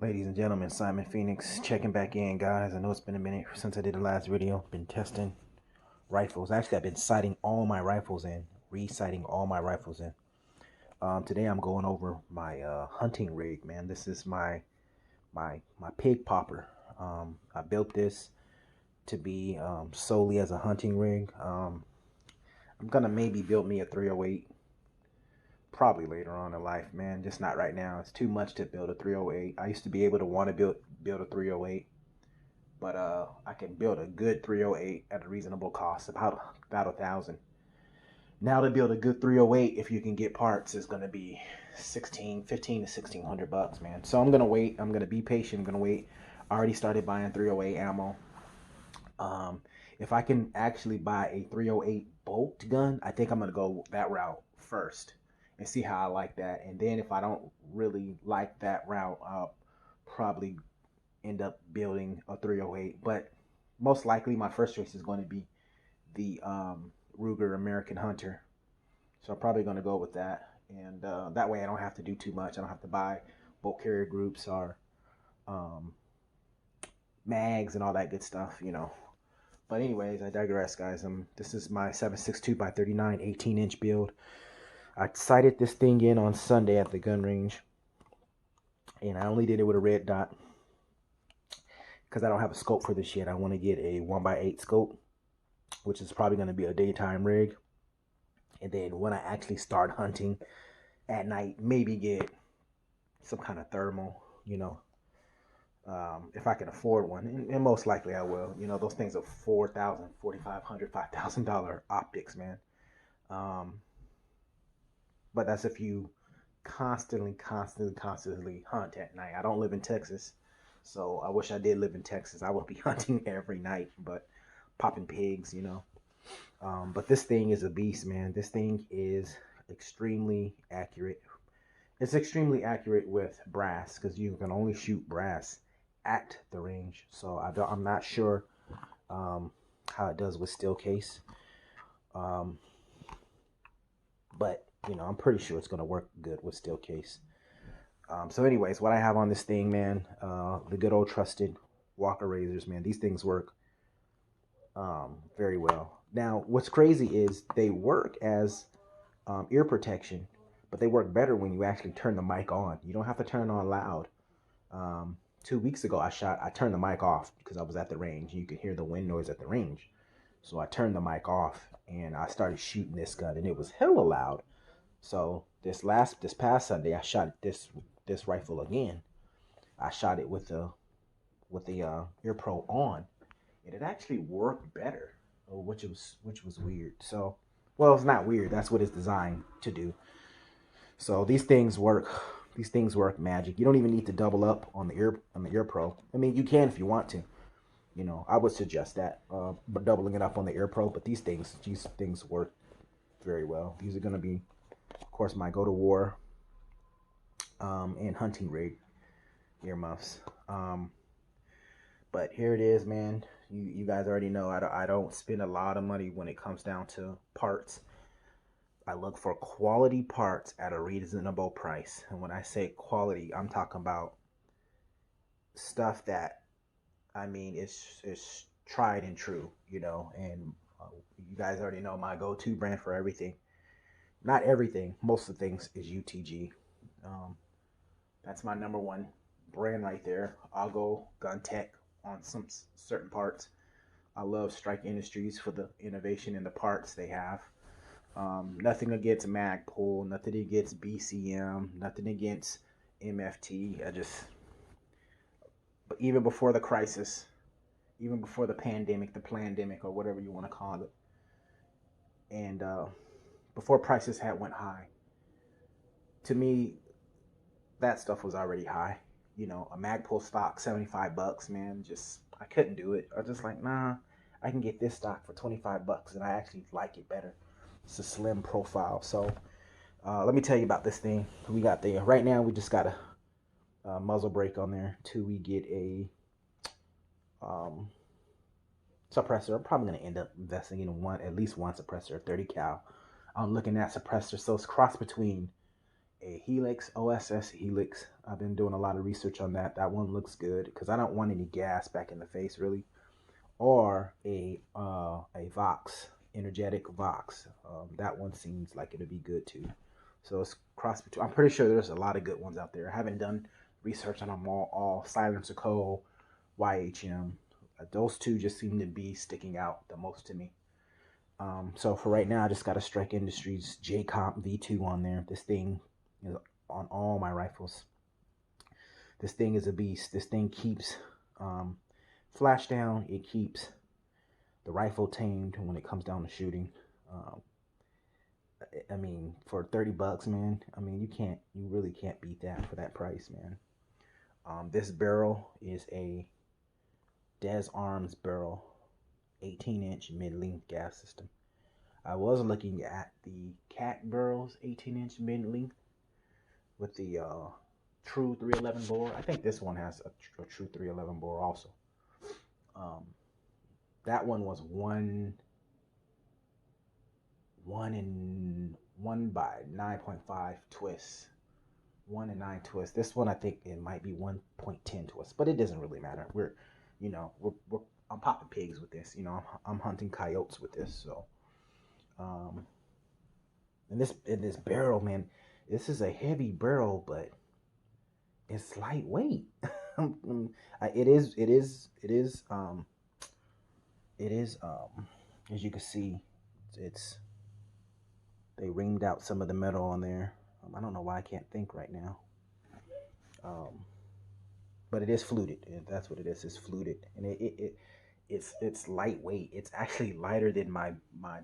Ladies and gentlemen, Simon Phoenix checking back in, guys. I know it's been a minute since I did the last video. Been testing rifles. Actually, I've been sighting all my rifles in, re-sighting all my rifles in. Today I'm going over my hunting rig, man. This is my pig popper. I built this to be solely as a hunting rig. I'm gonna maybe build me a 308 probably later on in life, man. Just not right now. It's too much to build a 308. I used to be able to want to build a 308, but I can build a good 308 at a reasonable cost, about $1,000. Now to build a good 308, if you can get parts, is gonna be 15 to 1600 bucks, man. So I'm gonna wait. I'm gonna be patient. I'm gonna wait. I already started buying 308 ammo. Um, if I can actually buy a 308 bolt gun, I think I'm gonna go that route first and see how I like that. And then if I don't really like that route, I'll probably end up building a 308. But most likely my first choice is going to be the Ruger American Hunter. So I'm probably going to go with that. And that way I don't have to do too much. I don't have to buy bolt carrier groups or um, mags and all that good stuff, you know. But anyways, I digress, guys. This is my 7.62 by 39 18-inch build. I sighted this thing in on Sunday at the gun range, and I only did it with a red dot because I don't have a scope for this yet. I want to get a 1x8 scope, which is probably going to be a daytime rig. And then when I actually start hunting at night, maybe get some kind of thermal, you know, if I can afford one. And most likely I will. You know, those things are $4,000, $4,500, $5,000 optics, man. But that's if you constantly hunt at night. I don't live in Texas, so I wish I did live in Texas. I would be hunting every night, but popping pigs, you know. But this thing is a beast, man. This thing is extremely accurate. It's extremely accurate with brass because you can only shoot brass at the range. So I'm not sure how it does with steel case. But you know, I'm pretty sure it's gonna work good with steel case. So anyways, what I have on this thing, man, the good old trusted Walker razors, man. These things work very well. Now, what's crazy is they work as ear protection, but they work better when you actually turn the mic on. You don't have to turn on loud. 2 weeks ago, I turned the mic off because I was at the range. You could hear the wind noise at the range. So I turned the mic off and I started shooting this gun, and it was hella loud. So this past Sunday, I shot this rifle again. I shot it with the Ear Pro on, and it actually worked better, which was weird. So, well, it's not weird. That's what it's designed to do. So these things work. These things work magic. You don't even need to double up on the Ear Pro. I mean, you can if you want to. You know, I would suggest that, but doubling it up on the Ear Pro. But these things work very well. These are going to be, of course, my go to war and hunting rig earmuffs. But here it is, man. You guys already know I don't spend a lot of money when it comes down to parts. I look for quality parts at a reasonable price. And when I say quality, I'm talking about stuff that, I mean, it's tried and true, you know. And you guys already know my go-to brand for everything. Not everything, most of the things is UTG. That's my number one brand right there. I'll go Gun Tech on some certain parts. I love Strike Industries for the innovation in the parts they have. Nothing against MAGPUL, nothing against BCM, nothing against MFT. But even before the crisis, even before the plandemic, or whatever you want to call it, and before prices had went high, to me, that stuff was already high. You know, a MAGPUL stock, 75 bucks, man. Just, I couldn't do it. I was just like, nah, I can get this stock for 25 bucks, and I actually like it better. It's a slim profile. So let me tell you about this thing. We got there right now. We just got a muzzle brake on there till we get a suppressor. I'm probably gonna end up investing in at least one suppressor, 30 cal. I'm looking at suppressor, so it's cross between a Helix, OSS Helix. I've been doing a lot of research on that. That one looks good because I don't want any gas back in the face really. Or a Vox, energetic Vox. That one seems like it'll be good too. So it's cross between. I'm pretty sure there's a lot of good ones out there. I haven't done research on them all. Silencer Co, YHM. Those two just seem to be sticking out the most to me. So for right now, I just got a Strike Industries JCOMP V2 on there. This thing is on all my rifles. This thing is a beast. This thing keeps flash down. It keeps the rifle tamed when it comes down to shooting. I mean, for 30 bucks, man, I mean, you really can't beat that for that price, man. This barrel is a DEZ ARMS barrel, 18-inch mid-length gas system. I was looking at the CAT barrels, 18-inch mid-length with the true 311 bore. I think this one has a true 311 bore also. That one was one by 9.5 twists, 1 and 9 twists. This one I think it might be 1.10 twists, but it doesn't really matter. I'm popping pigs with this. I'm hunting coyotes with this. So, and this barrel, man, this is a heavy barrel, but it's lightweight. It is. As you can see, they reamed out some of the metal on there. I don't know why I can't think right now. But it is fluted. That's what it is. It's fluted, and it's lightweight. It's actually lighter than my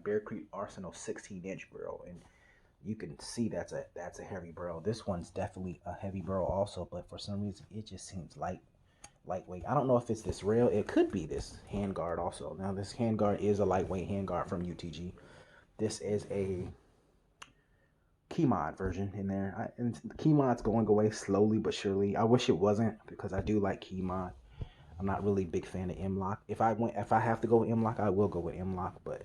Bear Creek Arsenal 16-inch barrel, and you can see that's a heavy barrel. This one's definitely a heavy barrel also, but for some reason it just seems lightweight. I don't know if it's this rail. It could be this handguard also. Now this handguard is a lightweight handguard from UTG. This is a KEYMOD version in there. And the KEYMOD's going away slowly but surely. I wish it wasn't, because I do like KEYMOD. I'm not really a big fan of M-LOK. If I have to go with M-LOK, I will go with M-LOK, but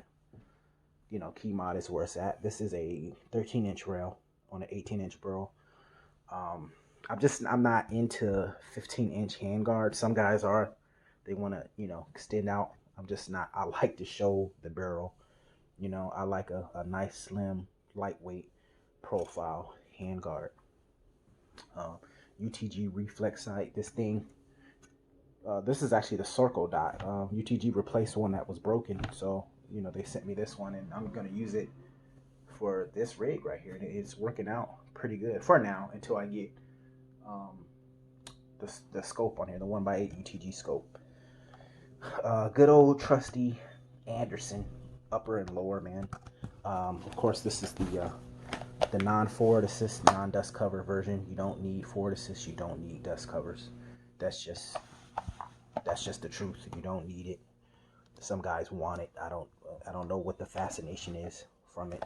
KEYMOD is where it's at. This is a 13-inch rail on an 18-inch barrel. I'm not into 15-inch handguard. Some guys are. They want to, extend out. I'm just not. I like to show the barrel. I like a nice, slim, lightweight profile handguard. UTG reflex sight. This thing. This is actually the circle dot. UTG replaced one that was broken, so they sent me this one, and I'm gonna use it for this rig right here. And it's working out pretty good for now until I get the scope on here, the 1x8 UTG scope. Good old trusty Anderson upper and lower, man. Of course, this is the non-forward assist, non-dust cover version. You don't need forward assist. You don't need dust covers. That's just the truth. You don't need it. Some guys want it. I don't know what the fascination is from it.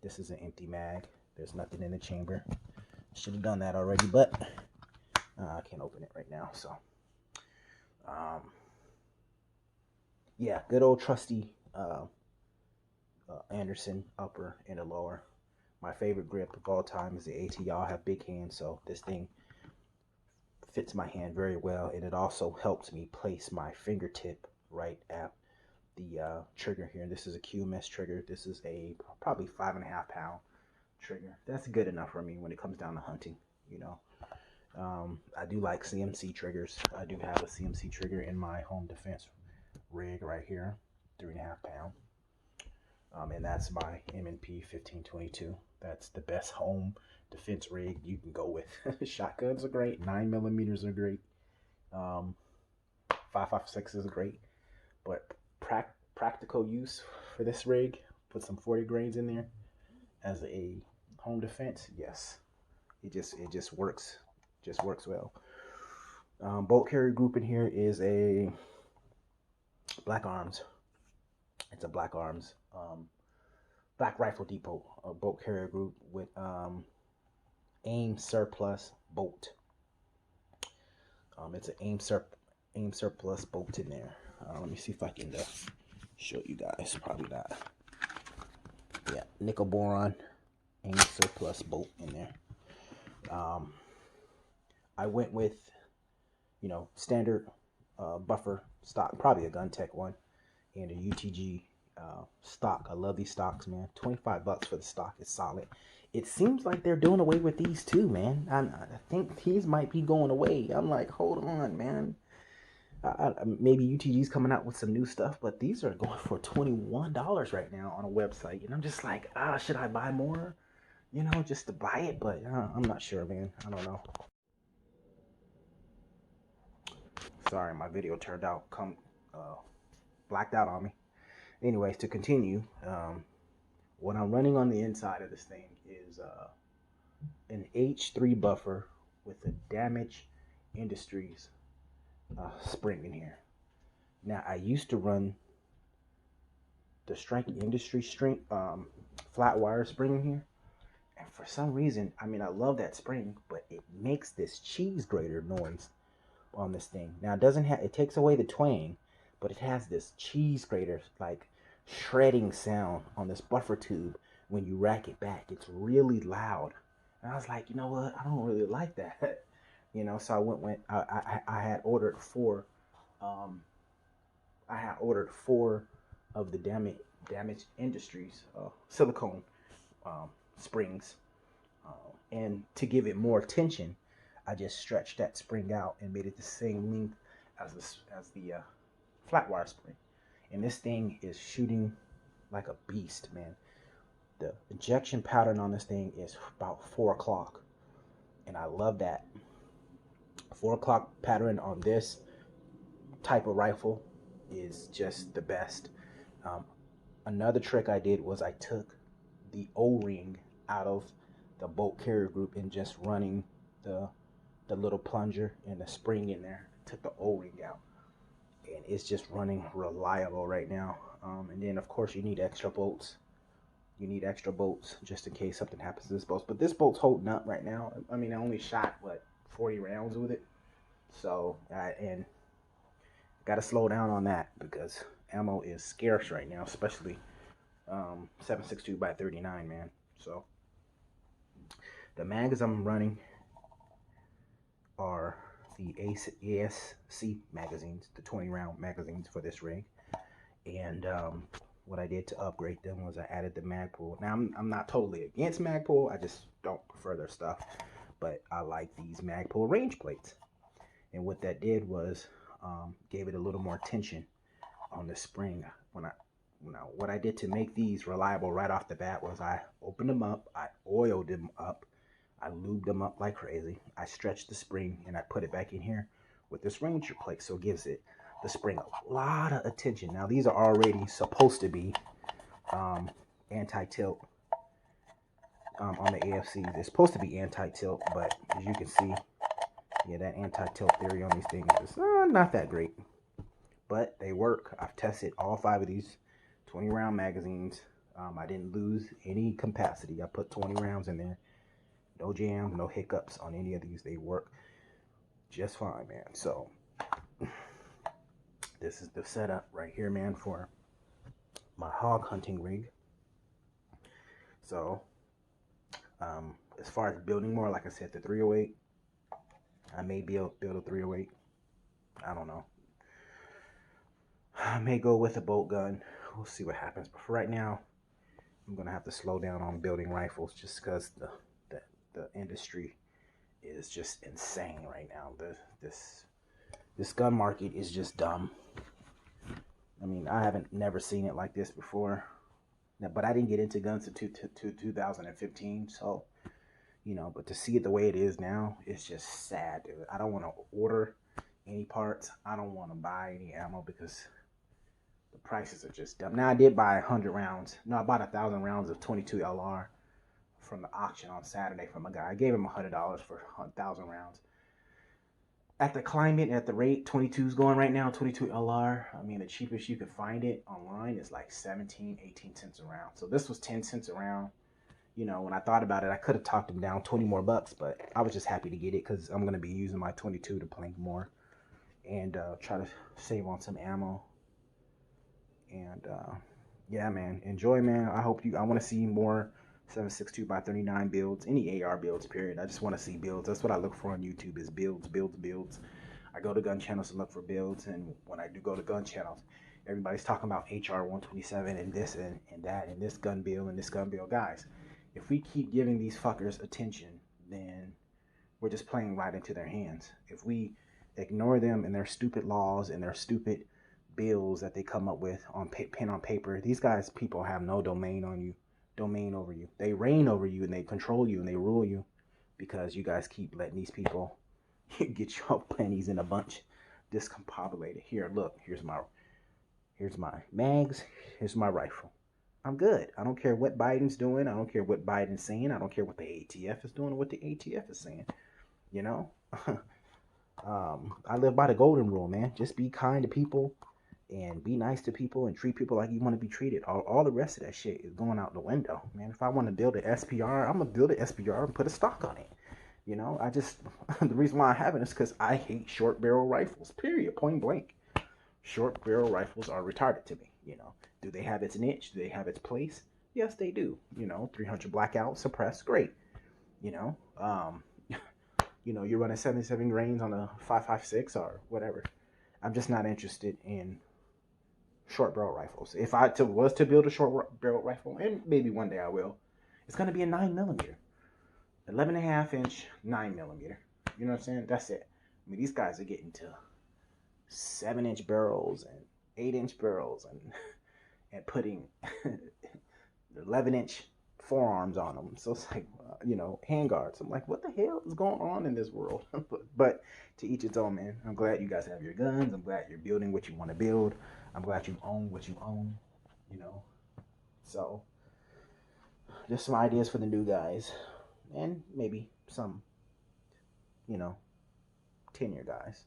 This is an empty mag. There's nothing in the chamber. Should have done that already, but I can't open it right now. So, yeah, good old trusty Anderson upper and a lower. My favorite grip of all time is the AT. Y'all have big hands, so this thing fits my hand very well, and it also helps me place my fingertip right at the trigger here. And this is a QMS trigger. This is a probably 5.5 pound trigger. That's good enough for me when it comes down to hunting. I do like CMC triggers. I do have a CMC trigger in my home defense rig right here, 3.5 pound. And that's my M&P 1522. That's the best home defense rig you can go with. Shotguns are great. 9mm are great. 5.56 is great. But practical use for this rig, put some 40 grains in there as a home defense. Yes, it just works. Just works well. Bolt carrier group in here is a Black Arms. It's a Black Arms Black Rifle Depot bolt carrier group with AIM surplus bolt. It's an AIM surplus bolt in there. Let me see if I can show you guys. Probably not. Yeah, nickel boron any surplus bolt in there. I went with, you know, standard buffer stock, probably a Gun Tech one, and a UTG stock. I love these stocks, man. 25 bucks for the stock is solid. It seems like they're doing away with these too, man. I think these might be going away. I'm like, hold on, man. Maybe UTG's coming out with some new stuff, but these are going for $21 right now on a website. And I'm just like, should I buy more? You know, just to buy it? But I'm not sure, man. I don't know. Sorry, my video turned out blacked out on me. Anyways, to continue, what I'm running on the inside of this thing is an H3 buffer with a Damage Industries spring in here. Now, I used to run the Strike Industry string, flat wire spring in here, and for some reason, I mean, I love that spring, but it makes this cheese grater noise on this thing. Now, it doesn't have, it takes away the twang, but it has this cheese grater, like shredding sound on this buffer tube when you rack it back. It's really loud. And I was like, you know what? I don't really like that. You know, so I had ordered four. I had ordered 4 of the Damage Industries silicone springs, and to give it more tension, I just stretched that spring out and made it the same length as the flat wire spring. And this thing is shooting like a beast, man. The ejection pattern on this thing is about 4 o'clock, and I love that 4 o'clock pattern on this type of rifle is just the best. Another trick I did was I took the O-ring out of the bolt carrier group and just running the little plunger and the spring in there. Took the O-ring out, and it's just running reliable right now. And then of course you need extra bolts. You need extra bolts just in case something happens to this bolt. But this bolt's holding up right now. I mean, I only shot, what, 40 rounds with it. So, and got to slow down on that because ammo is scarce right now, especially 7.62 by 39, man. So, the mags I'm running are the ASC magazines, the 20 round magazines for this rig. And what I did to upgrade them was I added the MAGPUL. Now, I'm not totally against MAGPUL. I just don't prefer their stuff. But I like these MAGPUL range plates. And what that did was gave it a little more tension on the spring. What I did to make these reliable right off the bat was I opened them up, I oiled them up, I lubed them up like crazy. I stretched the spring and I put it back in here with this Ranger plate, so it gives it the spring a lot of attention. Now these are already supposed to be anti-tilt on the AFC. They're supposed to be anti-tilt, but as you can see, yeah, that anti-tilt theory on these things is not that great, but they work. I've tested all 5 of these 20 round magazines. I didn't lose any capacity. I put 20 rounds in there. No jams, no hiccups on any of these. They work just fine, man. So this is the setup right here, man, for my hog hunting rig. So as far as building more, like I said, the 308, I may build a 308. I don't know. I may go with a bolt gun. We'll see what happens. But for right now, I'm gonna have to slow down on building rifles just because the industry is just insane right now. This gun market is just dumb. I mean, I haven't never seen it like this before. But I didn't get into guns until 2015, so you know. But to see it the way it is now, it's just sad, dude. I don't want to order any parts. I don't want to buy any ammo because the prices are just dumb. Now I did buy 100 rounds. No, I bought 1,000 rounds of 22 LR from the auction on Saturday from a guy. I gave him $100 for 1,000 rounds. At the climate, at the rate 22 is going right now, 22 LR, I mean, the cheapest you could find it online is like 17, 18 cents a round. So this was 10 cents a round. You know, when I thought about it, I could have talked him down 20 more bucks, but I was just happy to get it because I'm going to be using my 22 to plank more and try to save on some ammo. And yeah, man, enjoy, man. I want to see more 7.62 by 39 builds, any AR builds, period. I just want to see builds. That's what I look for on YouTube is builds, builds, builds. I go to gun channels to look for builds, and when I do go to gun channels, everybody's talking about HR-127 and this and that and this gun build and this gun build. Guys, if we keep giving these fuckers attention, then we're just playing right into their hands. If we ignore them and their stupid laws and their stupid bills that they come up with on pen on paper, these guys, people have no domain over you. They reign over you and they control you and they rule you because you guys keep letting these people get your pennies in a bunch discombobulated. Here, look, here's my mags, here's my rifle. I'm good. I don't care what Biden's doing. I don't care what Biden's saying. I don't care what the ATF is doing or what the ATF is saying. You know, I live by the golden rule, man. Just be kind to people and be nice to people and treat people like you want to be treated. All the rest of that shit is going out the window, man. If I want to build an SPR, I'm going to build an SPR and put a stock on it. You know, I just, the reason why I haven't is because I hate short barrel rifles, period, point blank. Short barrel rifles are retarded to me, you know. Do they have its niche? Do they have its place? Yes, they do. You know, 300 blackout, suppressed, great. You know, you know, you're running 77 grains on a 5.56 or whatever. I'm just not interested in short barrel rifles. If I was to build a short barrel rifle, and maybe one day I will, it's going to be a 9mm. 11.5 inch, 9mm. You know what I'm saying? That's it. I mean, these guys are getting to 7-inch barrels and 8-inch barrels and putting 11-inch forearms on them. So it's like, you know, handguards. I'm like, what the hell is going on in this world? But to each its own, man. I'm glad you guys have your guns. I'm glad you're building what you want to build. I'm glad you own what you own, you know. So just some ideas for the new guys. And maybe some, you know, 10-year guys.